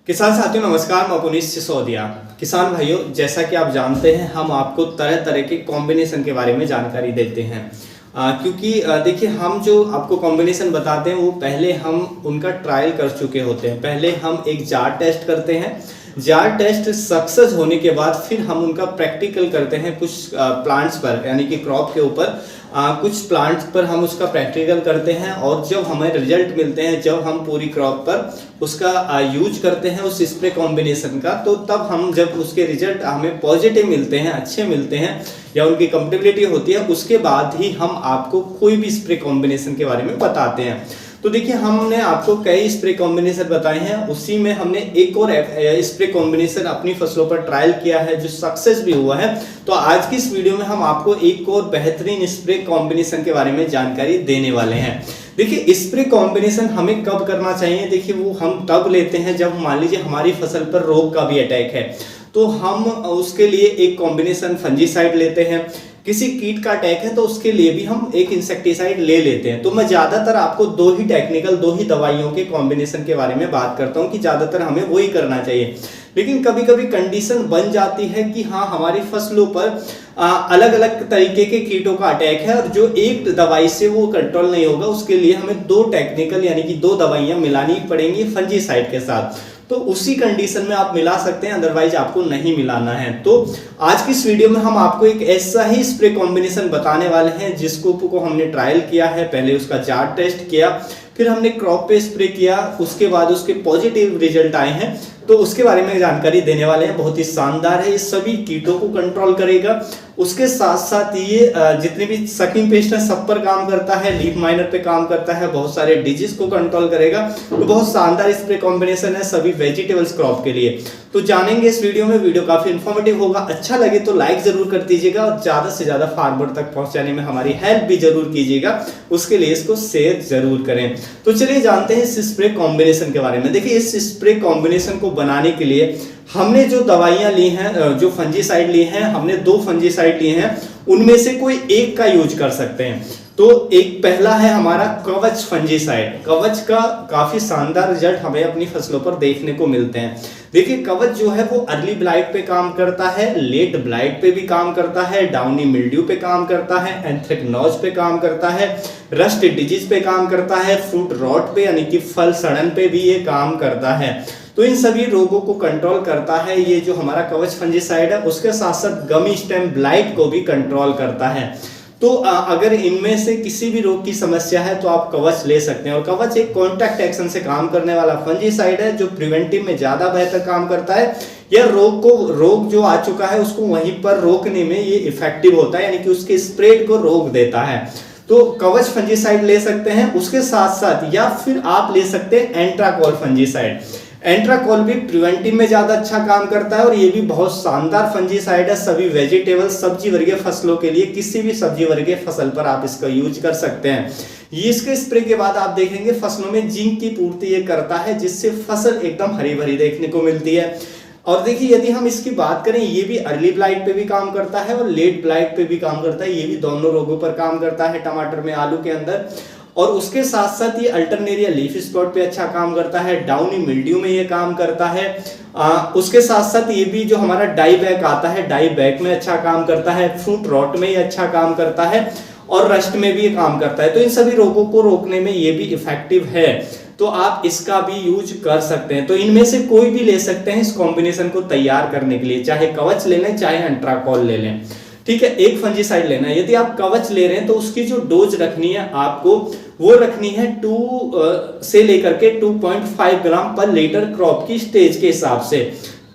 किसान साथियों नमस्कार, मैं पुनीत सिसोदिया। किसान भाइयों, जैसा कि आप जानते हैं हम आपको तरह तरह के कॉम्बिनेशन के बारे में जानकारी देते हैं क्योंकि देखिए हम जो आपको कॉम्बिनेशन बताते हैं वो पहले हम उनका ट्रायल कर चुके होते हैं। पहले हम एक जार टेस्ट करते हैं, जार टेस्ट सक्सेस होने के बाद फिर हम उनका प्रैक्टिकल करते हैं कुछ प्लांट्स पर, यानी कि क्रॉप के ऊपर कुछ प्लांट्स पर हम उसका प्रैक्टिकल करते हैं और जब हमें रिजल्ट मिलते हैं, जब हम पूरी क्रॉप पर उसका यूज करते हैं उस स्प्रे कॉम्बिनेशन का, तो तब हम जब उसके रिजल्ट हमें पॉजिटिव मिलते हैं, अच्छे मिलते हैं या उनकी कंपेटेबिलिटी होती है, उसके बाद ही हम आपको कोई भी स्प्रे कॉम्बिनेशन के बारे में बताते हैं। तो देखिए हमने आपको कई स्प्रे कॉम्बिनेशन बताए हैं, उसी में हमने एक और स्प्रे कॉम्बिनेशन अपनी फसलों पर ट्रायल किया है जो सक्सेस भी हुआ है। तो आज की इस वीडियो में हम आपको एक और बेहतरीन स्प्रे कॉम्बिनेशन के बारे में जानकारी देने वाले हैं। देखिए स्प्रे कॉम्बिनेशन हमें कब करना चाहिए, देखिए वो हम तब लेते हैं जब मान लीजिए हमारी फसल पर रोग का भी अटैक है, तो हम उसके लिए एक कॉम्बिनेशन फंजीसाइड लेते हैं। किसी कीट का अटैक है तो उसके लिए भी हम एक इंसेक्टिसाइड ले लेते हैं। तो मैं ज्यादातर आपको दो ही दवाइयों के कॉम्बिनेशन के बारे में बात करता हूं कि ज्यादातर हमें वही करना चाहिए। लेकिन कभी कभी कंडीशन बन जाती है कि हाँ हमारी फसलों पर अलग अलग तरीके के कीटों का अटैक है और जो एक दवाई से वो कंट्रोल नहीं होगा, उसके लिए हमें दो टेक्निकल यानी कि दो दवाइयां मिलानी पड़ेंगी फंजीसाइड के साथ। तो उसी कंडीशन में आप मिला सकते हैं, अदरवाइज आपको नहीं मिलाना है। तो आज की इस वीडियो में हम आपको एक ऐसा ही स्प्रे कॉम्बिनेशन बताने वाले हैं जिसको हमने ट्रायल किया है। पहले उसका जार टेस्ट किया, फिर हमने क्रॉप पे स्प्रे किया, उसके बाद उसके पॉजिटिव रिजल्ट आए हैं, तो उसके बारे में जानकारी देने वाले हैं। बहुत ही शानदार है, ये सभी कीटों को कंट्रोल करेगा, उसके साथ साथ ये जितने भी सकिंग पेस्ट है सब पर काम करता है, लीफ माइनर पे काम करता है, बहुत सारे डिजीज को कंट्रोल करेगा। तो बहुत शानदार स्प्रे कॉम्बिनेशन है सभी वेजिटेबल्स क्रॉप के लिए। तो जानेंगे इस वीडियो में, वीडियो काफी इन्फॉर्मेटिव होगा। अच्छा लगे तो लाइक जरूर कर दीजिएगा और ज्यादा से ज्यादा फार्मर तक पहुंचाने में हमारी हेल्प भी जरूर कीजिएगा, उसके लिए इसको शेयर जरूर करें। तो चलिए जानते हैं इस स्प्रे कॉम्बिनेशन के बारे में। देखिए इस स्प्रे कॉम्बिनेशन को बनाने के लिए हमने जो दवाइयां ली हैं, जो फंजीसाइड ली हैं, हमने दो फंजीसाइड लिए हैं, उनमें से कोई एक का यूज कर सकते हैं। तो एक पहला है हमारा कवच फंजीसाइड। कवच का काफी शानदार रिजल्ट हमें अपनी फसलों पर देखने को मिलते हैं। देखिए कवच जो है वो अर्ली ब्लाइट पे काम करता है, लेट ब्लाइट पे भी काम करता है, डाउनी मिल्ड्यू पे काम करता है, एंथ्रेक्नोज पे काम करता है, रस्ट डिजीज पे काम करता है, फ्रूट रॉट पे यानी कि फल सड़न पे भी ये काम करता है। तो इन सभी रोगों को कंट्रोल करता है ये जो हमारा कवच फंजीसाइड है। उसके साथ साथ गमी स्टेम ब्लाइट को भी कंट्रोल करता है। तो अगर इनमें से किसी भी रोग की समस्या है तो आप कवच ले सकते हैं। और कवच एक कॉन्टैक्ट एक्शन से काम करने वाला फंजीसाइड है जो प्रिवेंटिव में ज्यादा बेहतर काम करता है। यह रोग जो आ चुका है उसको वहीं पर रोकने में ये इफेक्टिव होता है, यानी कि उसके स्प्रेड को रोक देता है। तो कवच फंजीसाइड ले सकते हैं। उसके साथ साथ या फिर आप ले सकते हैं एंट्राकोल फंजीसाइड। एंट्राकोल भी प्रिवेंटिव में ज्यादा अच्छा काम करता है और ये भी बहुत शानदार फंजीसाइड है सभी वेजिटेबल सब्जी वर्गीय फसलों के लिए। किसी भी सब्जी वर्गीय फसल पर आप इसका यूज कर सकते हैं। ये इसके स्प्रे के बाद आप देखेंगे फसलों में जिंक की पूर्ति ये करता है, जिससे फसल एकदम हरी भरी देखने को मिलती है। और देखिए यदि हम इसकी बात करें, ये भी अर्ली ब्लाइट पे भी काम करता है और लेट ब्लाइट पे भी काम करता है। ये भी दोनों रोगों पर काम करता है टमाटर में, आलू के अंदर। और उसके साथ साथ ये अल्टरनेरिया लीफ स्पॉट पे अच्छा काम करता है, डाउनी मिल्ड्यू में ये काम करता है। उसके साथ साथ ये भी जो हमारा डाई बैक आता है, डाई बैक में अच्छा काम करता है, फ्रूट रॉट में ये अच्छा काम करता है और रस्ट में भी ये काम करता है। तो इन सभी रोगों को रोकने में ये भी इफेक्टिव है, तो आप इसका भी यूज कर सकते हैं। तो इनमें से कोई भी ले सकते हैं इस कॉम्बिनेशन को तैयार करने के लिए, चाहे कवच ले लें चाहे एंट्राकोल ले लें। ठीक है, एक फंजीसाइड लेना है। यदि आप कवच ले रहे हैं तो उसकी जो डोज रखनी है आपको वो रखनी है 2 से लेकर के 2.5 ग्राम पर लीटर क्रॉप की स्टेज के हिसाब से।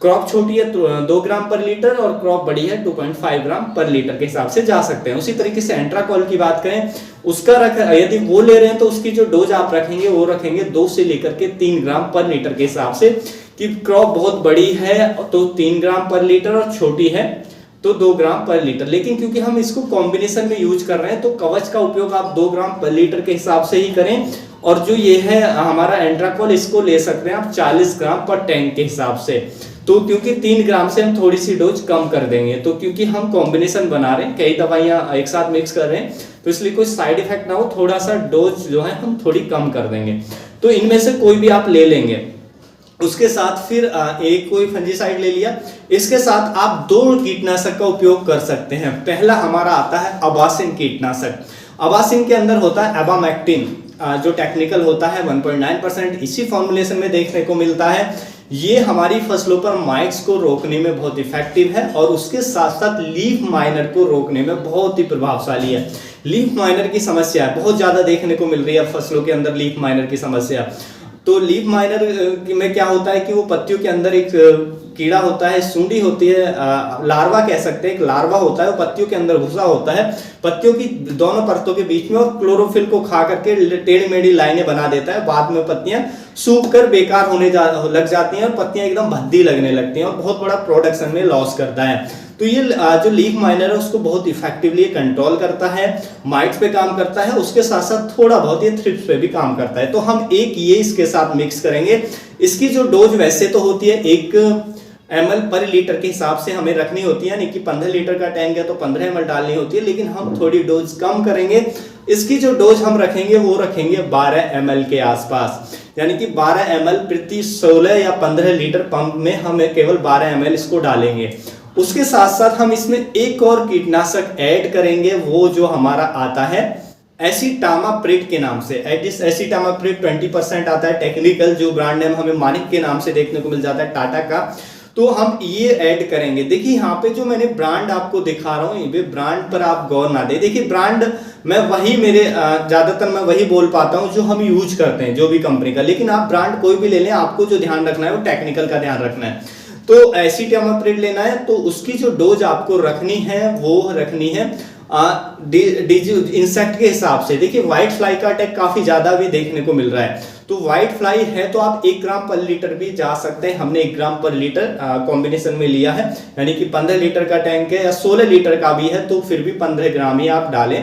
क्रॉप छोटी है तो 2 ग्राम पर लीटर और क्रॉप बड़ी है 2.5 ग्राम पर लीटर के हिसाब से जा सकते हैं। उसी तरीके से एंट्राकोल की बात करें, उसका यदि वो ले रहे हैं तो उसकी जो डोज आप रखेंगे वो रखेंगे 2 से लेकर के 3 ग्राम पर लीटर के हिसाब से। कि क्रॉप बहुत बड़ी है तो 3 ग्राम पर लीटर और छोटी है तो 2 ग्राम पर लीटर। लेकिन क्योंकि हम इसको कॉम्बिनेशन में यूज कर रहे हैं तो कवच का उपयोग आप 2 ग्राम पर लीटर के हिसाब से ही करें। और जो ये है हमारा एंट्राकोल, इसको ले सकते हैं आप 40 ग्राम पर टैंक के हिसाब से। तो क्योंकि 3 ग्राम से हम थोड़ी सी डोज कम कर देंगे, तो क्योंकि हम कॉम्बिनेशन बना रहे हैं, कई दवाइयां एक साथ मिक्स कर रहे हैं, तो इसलिए कोई साइड इफेक्ट ना हो, थोड़ा सा डोज जो है हम थोड़ी कम कर देंगे। तो इनमें से कोई भी आप ले लेंगे। उसके साथ फिर एक कोई फंजीसाइड ले लिया। इसके साथ आप 2 कीटनाशक का उपयोग कर सकते हैं। पहला हमारा आता है अबासिन कीटनाशक। अबासिन के अंदर होता है एबामेक्टिन, जो टेक्निकल होता है 1.9%, इसी फॉर्मुलेशन में देखने को मिलता है। ये हमारी फसलों पर माइट्स को रोकने में बहुत इफेक्टिव है और उसके साथ साथ लीफ माइनर को रोकने में बहुत ही प्रभावशाली है। लीफ माइनर की समस्या बहुत ज्यादा देखने को मिल रही है फसलों के अंदर, लीफ माइनर की समस्या। तो लीफ माइनर में क्या होता है कि वो पत्तियों के अंदर एक कीड़ा होता है, सूंडी होती है, लार्वा कह सकते हैं, एक लार्वा होता है, वो पत्तियों के अंदर घुसा होता है पत्तियों की दोनों परतों के बीच में, और क्लोरोफिल को खा करके टेढ़ी मेढ़ी लाइनें बना देता है। बाद में पत्तियां सूख कर बेकार होने लग जाती हैं और पत्तियां एकदम भद्दी लगने लगती हैं और बहुत बड़ा प्रोडक्शन में लॉस करता है। तो ये जो लीफ माइनर है उसको बहुत इफेक्टिवली कंट्रोल करता है, माइट्स पे काम करता है, उसके साथ साथ थोड़ा बहुत ये थ्रिप्स पे भी काम करता है। तो हम एक ये इसके साथ मिक्स करेंगे। इसकी जो डोज वैसे तो होती है 1 ml पर लीटर के हिसाब से हमें रखनी होती है, यानी कि 15 लीटर का टैंक है तो 15 ml डालनी होती है, लेकिन हम थोड़ी डोज कम करेंगे। इसकी जो डोज हम रखेंगे वो रखेंगे 12 ml के आसपास, यानी कि 12 ml प्रति 16 या 15 लीटर पंप में हमें केवल 12 ml इसको डालेंगे। उसके साथ साथ हम इसमें एक और कीटनाशक ऐड करेंगे, वो जो हमारा आता है एसिटामाप्रिड के नाम से। एसिटामाप्रिड 20% आता है, टेक्निकल जो ब्रांड नेम हमें मानिक के नाम से देखने को मिल जाता है, टाटा का। तो हम ये ऐड करेंगे। देखिए यहाँ पे जो मैंने ब्रांड आपको दिखा रहा हूँ, ये ब्रांड पर आप गौर ना दें। देखिए ब्रांड मैं वही ज्यादातर मैं वही बोल पाता हूँ जो हम यूज करते हैं, जो भी कंपनी का, लेकिन आप ब्रांड कोई भी ले लें, आपको जो ध्यान रखना है वो टेक्निकल का ध्यान रखना है। तो एसिटामाप्रिड लेना है, तो उसकी जो डोज आपको रखनी है वो रखनी है इंसेक्ट के हिसाब से। देखिए व्हाइट फ्लाई का अटैक काफी ज्यादा भी देखने को मिल रहा है, तो व्हाइट फ्लाई है तो आप 1 ग्राम पर लीटर भी जा सकते हैं। हमने 1 ग्राम पर लीटर कॉम्बिनेशन में लिया है, यानी कि 15 लीटर का टैंक है या 16 लीटर का भी है तो फिर भी 15 ग्राम ही आप डालें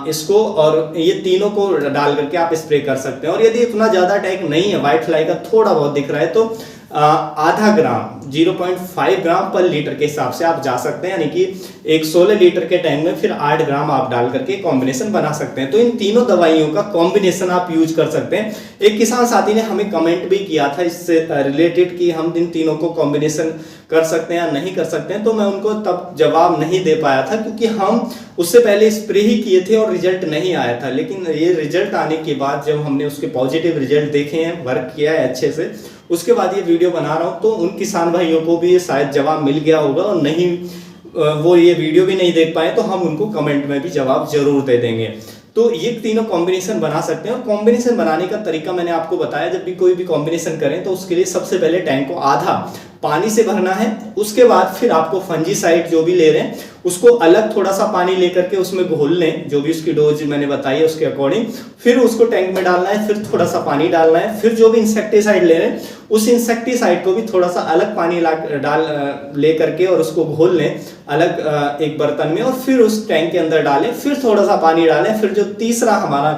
इसको, और ये तीनों को डाल करके आप स्प्रे कर सकते हैं। और यदि इतना ज्यादा अटैक नहीं है, व्हाइट फ्लाई का थोड़ा बहुत दिख रहा है, तो आधा ग्राम 0.5 ग्राम पर लीटर के हिसाब से आप जा सकते हैं, यानी कि एक 16 लीटर के टैंक में फिर 8 ग्राम आप डाल करके कॉम्बिनेशन बना सकते हैं। तो इन तीनों दवाइयों का कॉम्बिनेशन आप यूज कर सकते हैं। एक किसान साथी ने हमें कमेंट भी किया था इससे रिलेटेड कि हम इन तीनों को कॉम्बिनेशन कर सकते हैं या नहीं कर सकते हैं, तो मैं उनको तब जवाब नहीं दे पाया था क्योंकि हम उससे पहले स्प्रे ही किए थे और रिजल्ट नहीं आया था। लेकिन ये रिजल्ट आने के बाद जब हमने उसके पॉजिटिव रिजल्ट देखे हैं, वर्क किया है अच्छे से, उसके बाद ये वीडियो बना रहा हूँ, तो उन किसान भाइयों को भी शायद जवाब मिल गया होगा, और नहीं वो ये वीडियो भी नहीं देख पाए तो हम उनको कमेंट में भी जवाब जरूर दे देंगे। तो ये तीनों कॉम्बिनेशन बना सकते हैं। और कॉम्बिनेशन बनाने का तरीका मैंने आपको बताया, जब भी कोई भी कॉम्बिनेशन करें तो उसके लिए सबसे पहले टैंक को आधा पानी से भरना है। उसके बाद फिर आपको फंजीसाइड जो भी ले रहे हैं उसको अलग थोड़ा सा पानी लेकर के उसमें घोल लें, जो भी उसकी डोज मैंने बताई है उसके अकॉर्डिंग। फिर उसको टैंक में डालना है, फिर थोड़ा सा पानी डालना है। फिर जो भी इंसेक्टिसाइड ले रहे हैं उस इंसेक्टिसाइड को भी थोड़ा सा अलग पानी ले करके और उसको घोल लें अलग एक बर्तन में, और फिर उस टैंक के अंदर डालें। फिर थोड़ा सा पानी डालें। फिर जो तीसरा हमारा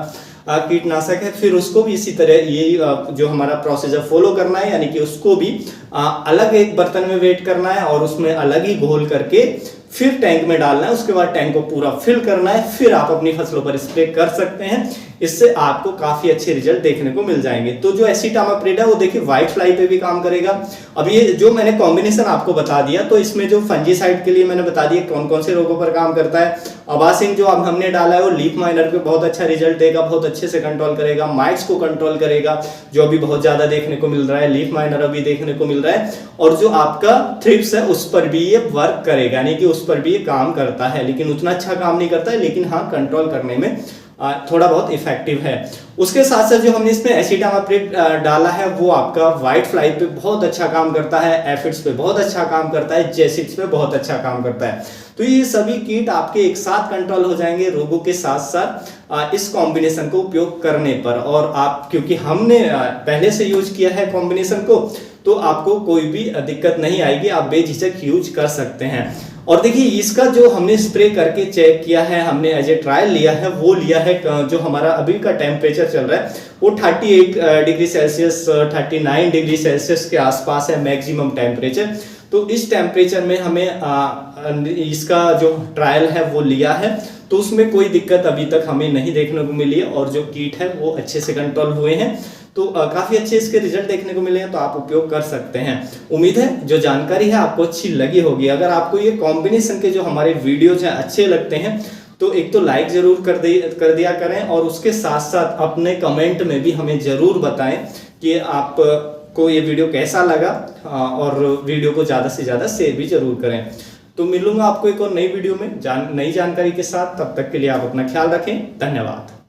कीटनाशक है, फिर उसको भी इसी तरह यही जो हमारा प्रोसीजर फॉलो करना है, यानी कि उसको भी अलग एक बर्तन में वेट करना है और उसमें अलग ही घोल करके फिर टैंक में डालना है। उसके बाद टैंक को पूरा फिल करना है, फिर आप अपनी फसलों पर स्प्रे कर सकते हैं। इससे आपको काफी अच्छे रिजल्ट देखने को मिल जाएंगे। तो जो एसिटामाप्रिड है वो देखिए व्हाइट फ्लाई पे भी काम करेगा। अब ये जो मैंने कॉम्बिनेशन आपको बता दिया, तो इसमें जो फंजीसाइड के लिए मैंने बता दिया कौन कौन से रोगों पर काम करता है। अबासिन जो अब हमने डाला है वो लीफ माइनर पे बहुत अच्छा रिजल्ट देगा, बहुत अच्छे से कंट्रोल करेगा, माइट्स को कंट्रोल करेगा जो अभी बहुत ज्यादा देखने को मिल रहा है, लीफ माइनर अभी देखने को मिल रहा है। और जो आपका थ्रिप्स है उस पर भी ये वर्क करेगा, यानी कि उस पर भी ये काम करता है, लेकिन उतना अच्छा काम नहीं करता है, लेकिन हाँ कंट्रोल करने में थोड़ा बहुत इफेक्टिव है। उसके साथ साथ जो हमने इसमें एसिटामाप्रिड डाला है वो आपका व्हाइट फ्लाई पे बहुत अच्छा काम करता है, एफिड्स पे बहुत अच्छा काम करता है, जेसिड्स पे बहुत अच्छा काम करता है। तो ये सभी कीट आपके एक साथ कंट्रोल हो जाएंगे रोगों के साथ साथ इस कॉम्बिनेशन को उपयोग करने पर। और आप क्योंकि हमने पहले से यूज किया है कॉम्बिनेशन को, तो आपको कोई भी दिक्कत नहीं आएगी, आप बेझिझक यूज कर सकते हैं। और देखिए इसका जो हमने स्प्रे करके चेक किया है, हमने एज ए ट्रायल लिया है, वो लिया है जो हमारा अभी का टेम्परेचर चल रहा है वो 38 डिग्री सेल्सियस 39 डिग्री सेल्सियस के आसपास है मैक्सिमम टेम्परेचर। तो इस टेम्परेचर में हमें इसका जो ट्रायल है वो लिया है, तो उसमें कोई दिक्कत अभी तक हमें नहीं देखने को मिली है और जो कीट है वो अच्छे से कंट्रोल हुए हैं। तो काफ़ी अच्छे इसके रिजल्ट देखने को मिले हैं, तो आप उपयोग कर सकते हैं। उम्मीद है जो जानकारी है आपको अच्छी लगी होगी। अगर आपको ये कॉम्बिनेशन के जो हमारे वीडियोज हैं अच्छे लगते हैं तो एक तो लाइक जरूर कर दिया करें, और उसके साथ साथ अपने कमेंट में भी हमें जरूर बताएं कि आपको ये वीडियो कैसा लगा, और वीडियो को ज़्यादा से ज़्यादा शेयर भी जरूर करें। तो मिलूंगा आपको एक और नई वीडियो में नई जानकारी के साथ। तब तक के लिए आप अपना ख्याल रखें। धन्यवाद।